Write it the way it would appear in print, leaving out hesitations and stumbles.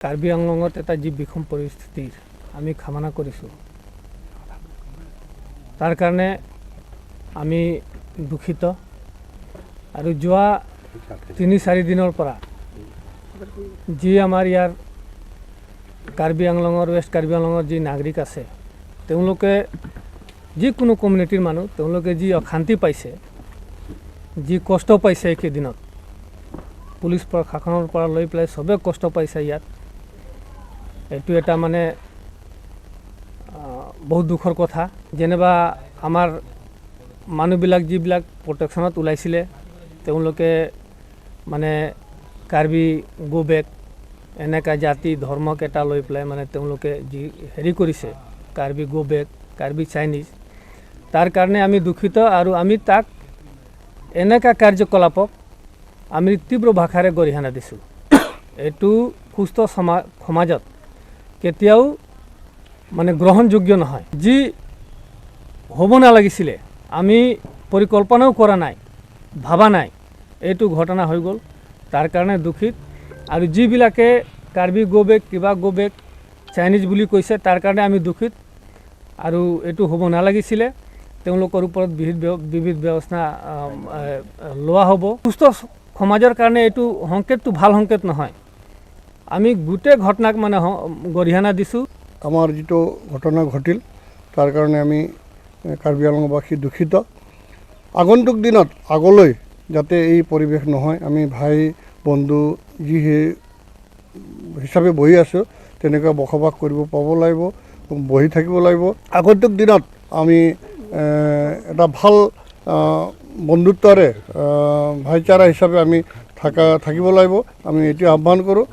কাৰ্বি আংলঙত এটা যি বিষম পৰিস্থিতিৰ আমি কামনা কৰিছোঁ তাৰ কাৰণে আমি দুখিত আৰু যোৱা ৩-৪ দিনৰ পৰা যি আমাৰ ইয়াৰ কাৰ্বি আংলঙৰ ৱেষ্ট কাৰ্বি আংলঙৰ যি নাগৰিক আছে তেওঁলোকে যিকোনো কমিউনিটিৰ মানুহ তেওঁলোকে যি অশান্তি পাইছে যি কষ্ট পাইছে এইকেইদিনত পুলিচ প্ৰশাসনৰ পৰা লৈ পেলাই সবে কষ্ট পাইছে ইয়াত এইটো এটা মানে বহুত দুখৰ কথা যেনেবা আমাৰ মানুহবিলাক যিবিলাক প্ৰটেকশ্যনত ওলাইছিলে তেওঁলোকে মানে কাৰ্বি গো বেক এনেকা জাতি ধৰ্মক এটা লৈ পেলাই মানে তেওঁলোকে যি হেৰি কৰিছে Karbi go back Karbi Chinese তাৰ কাৰণে আমি দুখিত আৰু আমি তাক এনেকা কাৰ্যকলাপক আমি তীব্ৰ ভাষাৰে গৰিহণা দিছোঁ এইটো সুস্থ সমাজত কেতিয়াও মানে গ্ৰহণযোগ্য নহয় যি হ'ব নালাগিছিলে আমি পৰিকল্পনাও কৰা নাই ভাবা নাই এইটো ঘটনা হৈ গ'ল তাৰ কাৰণে দুখিত আৰু যিবিলাকে কাৰ্বি গো বেক কিবা গো বেক চাইনিজ বুলি কৈছে তাৰ কাৰণে আমি দুখিত আৰু এইটো হ'ব নালাগিছিলে তেওঁলোকৰ ওপৰত বিবিধ ব্যৱস্থা লোৱা হ'ব সুস্থ সমাজৰ কাৰণে এইটো সংকেতটো ভাল সংকেত নহয় আমি গোটেই ঘটনাক মানে গৰিহণা দিছোঁ আমাৰ যিটো ঘটনা ঘটিল তাৰ কাৰণে আমি কাৰ্বি আংলঙবাসী দুখিত আগন্তুক দিনত আগলৈ যাতে এই পৰিৱেশ নহয় আমি ভাই বন্ধু যি হিচাপে বহি আছোঁ তেনেকুৱা বসবাস কৰিব পাব লাগিব বহি থাকিব লাগিব আগন্তুক দিনত আমি এটা ভাল বন্ধুত্বৰে ভাইচাৰা হিচাপে আমি থাকিব লাগিব আমি এইটো আহ্বান কৰোঁ